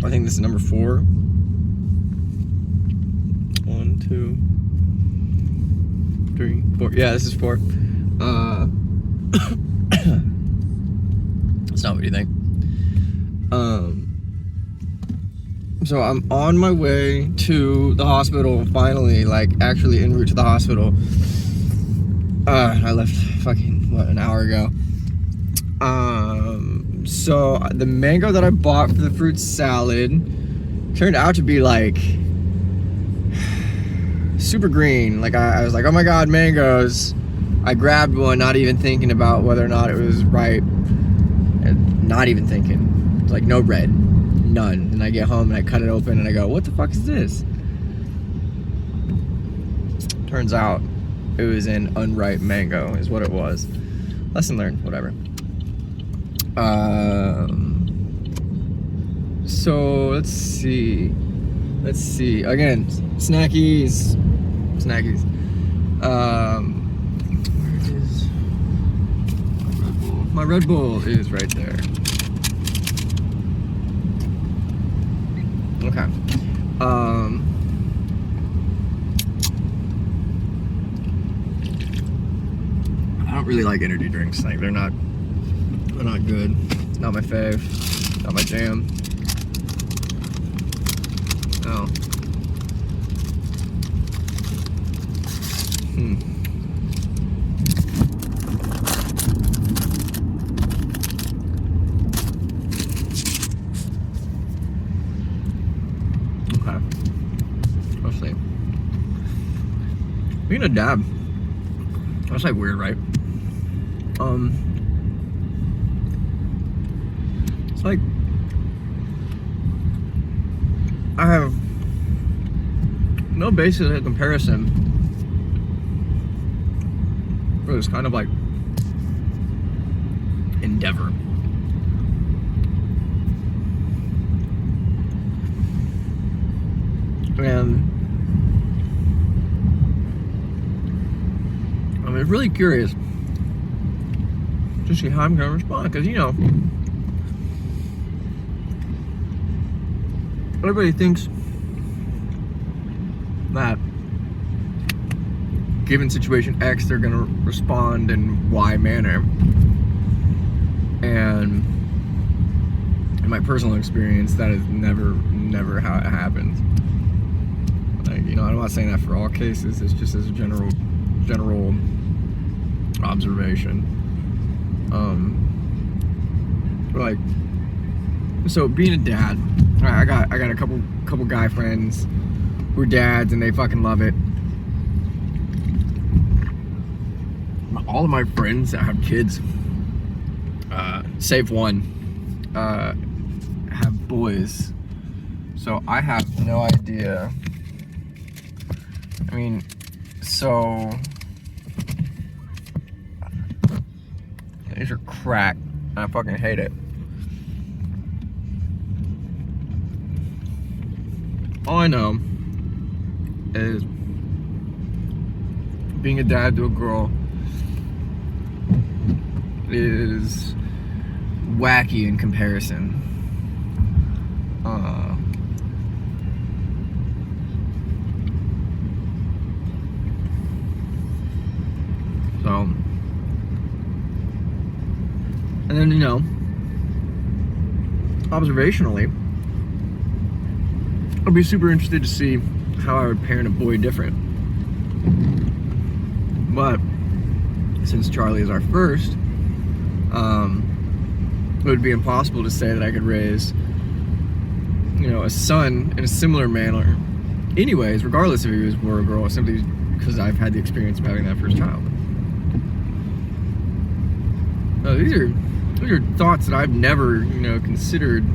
I think this is number 4. 1, 2, 3, 4. Yeah, this is 4. It's not what you think. So I'm on my way to the hospital finally, like actually en route to the hospital. I left fucking, an hour ago. So the mango that I bought for the fruit salad turned out to be like super green. Like I was like, oh my god, mangoes. I grabbed one, not even thinking about whether or not it was ripe. And not even thinking. Like no red, none. And I get home and I cut it open and I go, what the fuck is this? Turns out it was an unripe mango is what it was. Lesson learned, whatever. So let's see. Again, snackies. Where is my Red Bull? Is right there. Okay. I don't really like energy drinks. Like they're not good. Not my fave. Not my jam. No. Okay. Let's see. Being a dad. That's like weird, right? It's like I have no basis of comparison for this kind of like endeavor. And I'm really curious to see how I'm gonna respond, because everybody thinks that given situation X, they're gonna respond in Y manner. And in my personal experience, that is never how it happens. Like, I'm not saying that for all cases, it's just as a general observation. Like, so being a dad, I got a couple guy friends who are dads and they fucking love it. All of my friends that have kids, save one, have boys. So I have no idea. I mean, so these are crack. I fucking hate it. All I know is being a dad to a girl is wacky in comparison. So, and then observationally, I'd be super interested to see how I would parent a boy different. But since Charlie is our first, it would be impossible to say that I could raise, a son in a similar manner anyways, regardless if he was a boy or a girl, simply because I've had the experience of having that first child. These are thoughts that I've never, considered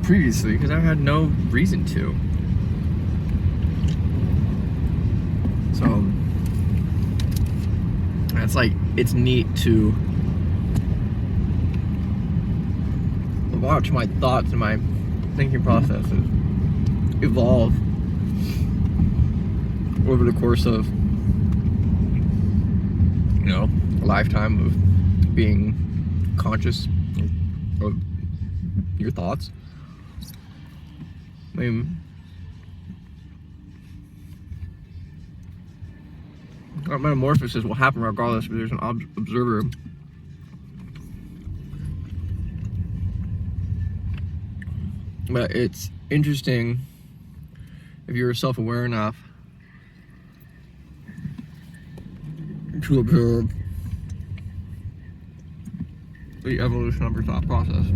previously, because I've had no reason to. So it's neat to watch my thoughts and my thinking processes evolve over the course of a lifetime of being conscious of your thoughts. I mean, metamorphosis will happen regardless if there's an observer. But it's interesting if you're self-aware enough to observe the evolution of your thought process.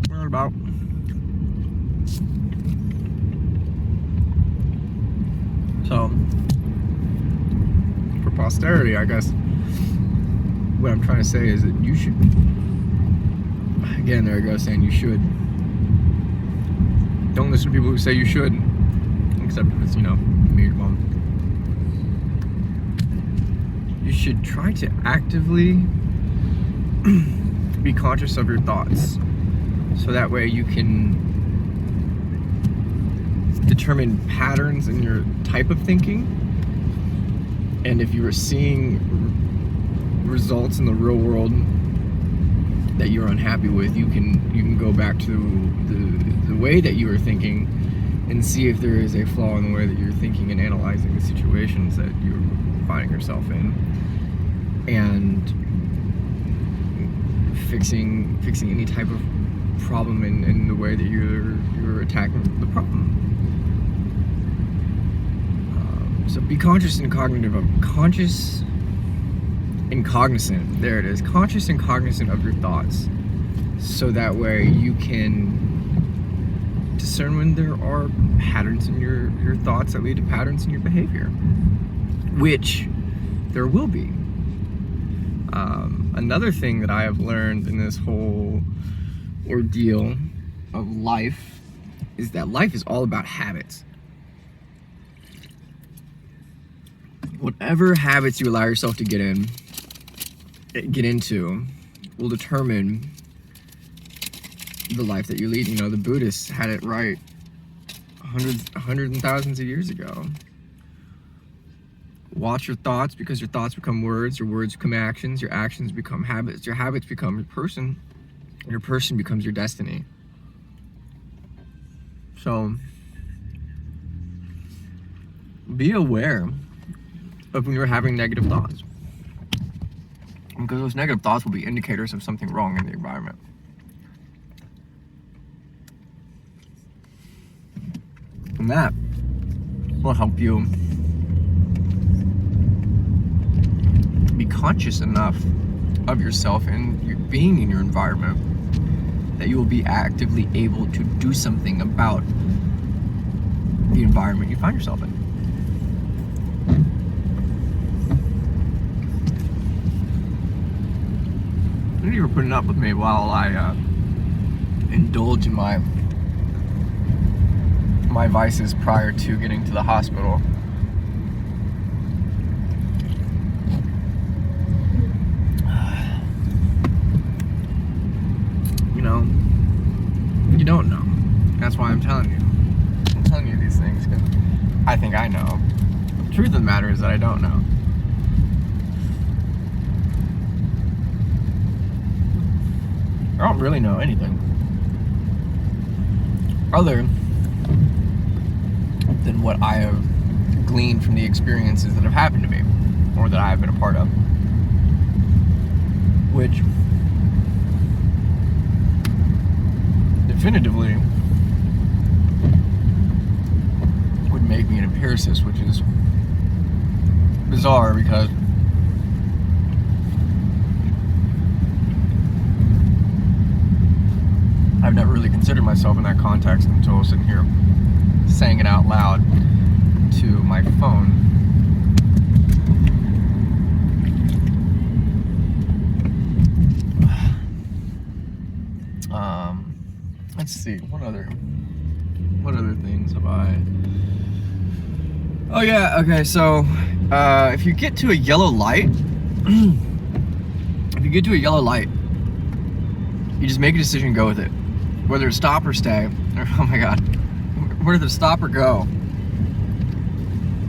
What about so for posterity, I guess what I'm trying to say is that you should, again, there I go saying you should. Don't listen to people who say you should, except if it's, me or mom. You should try to actively be conscious of your thoughts, so that way you can determine patterns in your type of thinking. And if you are seeing results in the real world that you're unhappy with, you can go back to the way that you were thinking and see if there is a flaw in the way that you're thinking and analyzing the situations that you're finding yourself in, and fixing any type of problem in the way that you're attacking the problem. So be conscious and cognizant there it is, conscious and cognizant of your thoughts, so that way you can discern when there are patterns in your thoughts that lead to patterns in your behavior, which there will be. Another thing that I have learned in this whole ordeal of life is that life is all about habits. Whatever habits you allow yourself to get into will determine the life that you lead. The Buddhists had it right hundreds and thousands of years ago. Watch your thoughts, because your thoughts become words, your words become actions, your actions become habits, your habits become your person becomes your destiny. So be aware of when you're having negative thoughts, because those negative thoughts will be indicators of something wrong in the environment. And that will help you be conscious enough of yourself and your being in your environment that you will be actively able to do something about the environment you find yourself in. Thank you for putting up with me while I indulge in my vices prior to getting to the hospital. You don't know. That's why I'm telling you. I'm telling you these things because I think I know. The truth of the matter is that I don't know. I don't really know anything other than what I have gleaned from the experiences that have happened to me, or that I have been a part of, which definitively would make me an empiricist, which is bizarre because I've never really considered myself in that context until I was sitting here saying it out loud to my phone. Let's see, what other things have I... Oh yeah, okay, so if you get to a yellow light, you just make a decision and go with it. Whether to stop or stay, or, oh my god, whether to stop or go,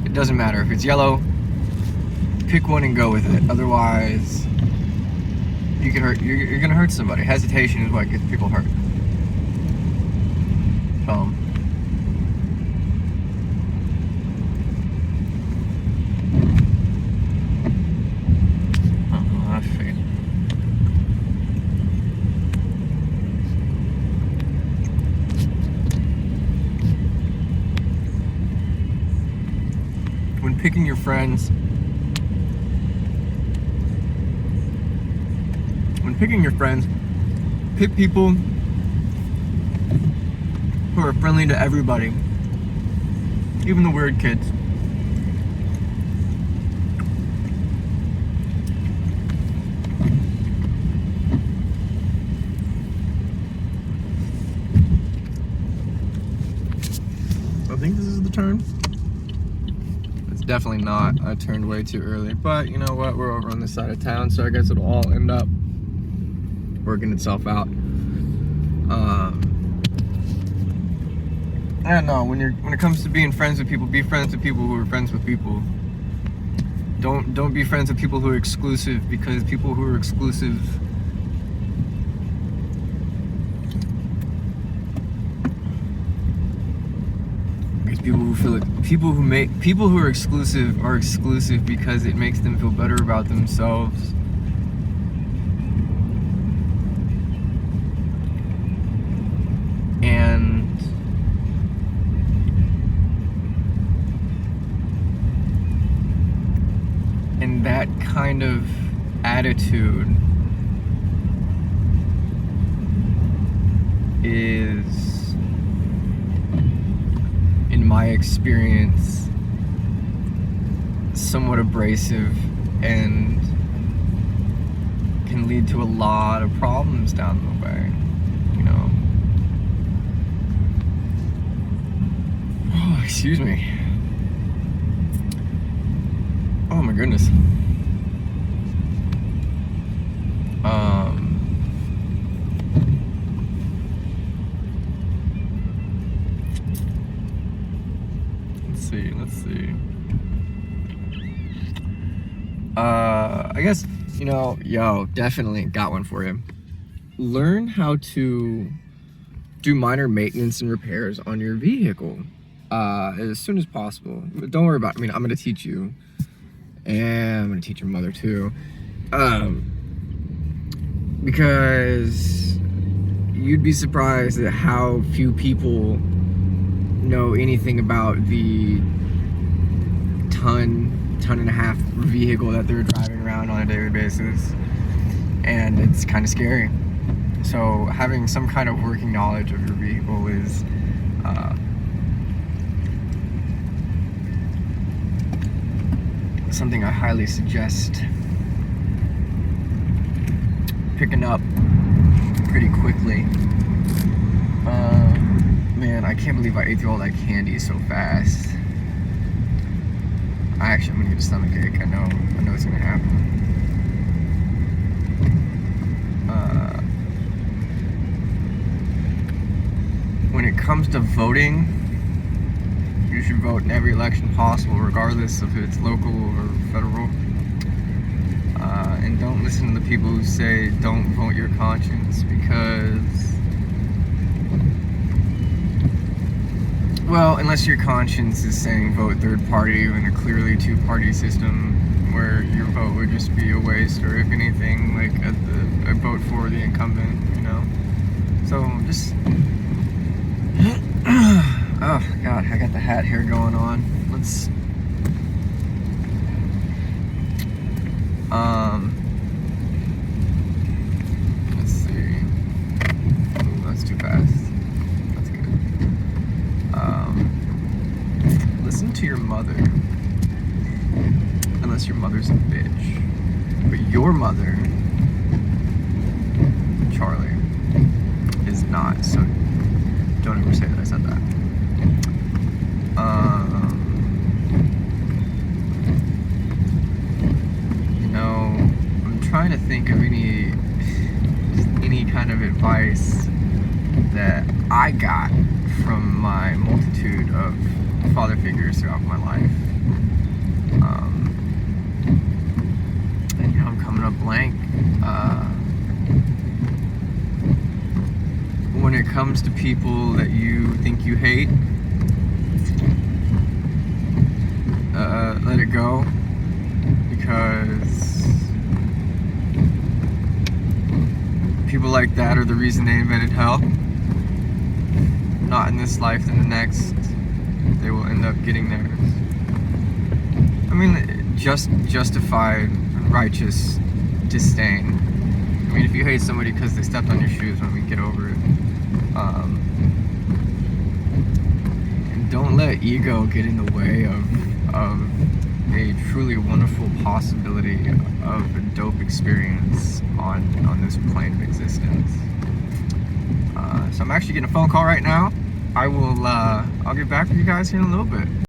it doesn't matter. If it's yellow, pick one and go with it. Otherwise, you could hurt. You're gonna hurt somebody. Hesitation is what gets people hurt. That's fate. When picking your friends, pick people who are friendly to everybody, even the weird kids. I think this is the turn. It's definitely not. I turned way too early, but you know what? We're over on this side of town, so I guess it'll all end up working itself out. I don't know. When it comes to being friends with people, be friends with people who are friends with people. Don't be friends with people who are exclusive, because people who are exclusive people who are exclusive because it makes them feel better about themselves. And that kind of attitude is, in my experience, somewhat abrasive and can lead to a lot of problems down the way, you know. Oh, excuse me. Oh my goodness. Let's see. I guess, you know, definitely got one for you. Learn how to do minor maintenance and repairs on your vehicle as soon as possible. But don't worry about it. I mean, I'm going to teach you. And I'm going to teach your mother too. Because you'd be surprised at how few people know anything about the ton and a half vehicle that they're driving around on a daily basis. And it's kind of scary. So having some kind of working knowledge of your vehicle is something I highly suggest picking up pretty quickly. Man, I can't believe I ate through all that candy so fast. I'm gonna get a stomachache. I know it's gonna happen. When it comes to voting, you should vote in every election possible, regardless if it's local or federal. And don't listen to the people who say don't vote your conscience, because, well, unless your conscience is saying vote third party in a clearly two-party system where your vote would just be a waste, or if anything, like a vote for the incumbent, you know. So just, oh God, I got the hat hair going on. Let's see. Ooh, that's too fast. That's good. Listen to your mother. Unless your mother's a bitch. But your mother, Charlie, is not, so don't ever say that I said that. You know, I'm trying to think of any kind of advice that I got from my multitude of father figures throughout my life. And you know, I'm coming up blank. comes to people that you think you hate, let it go, because people like that are the reason they invented hell. Not in this life, in the next, they will end up getting theirs. I mean, just justified, righteous disdain. I mean, if you hate somebody because they stepped on your shoes, when we get over it. And don't let ego get in the way of a truly wonderful possibility of a dope experience on this plane of existence. So I'm actually getting a phone call right now. I'll get back with you guys here in a little bit.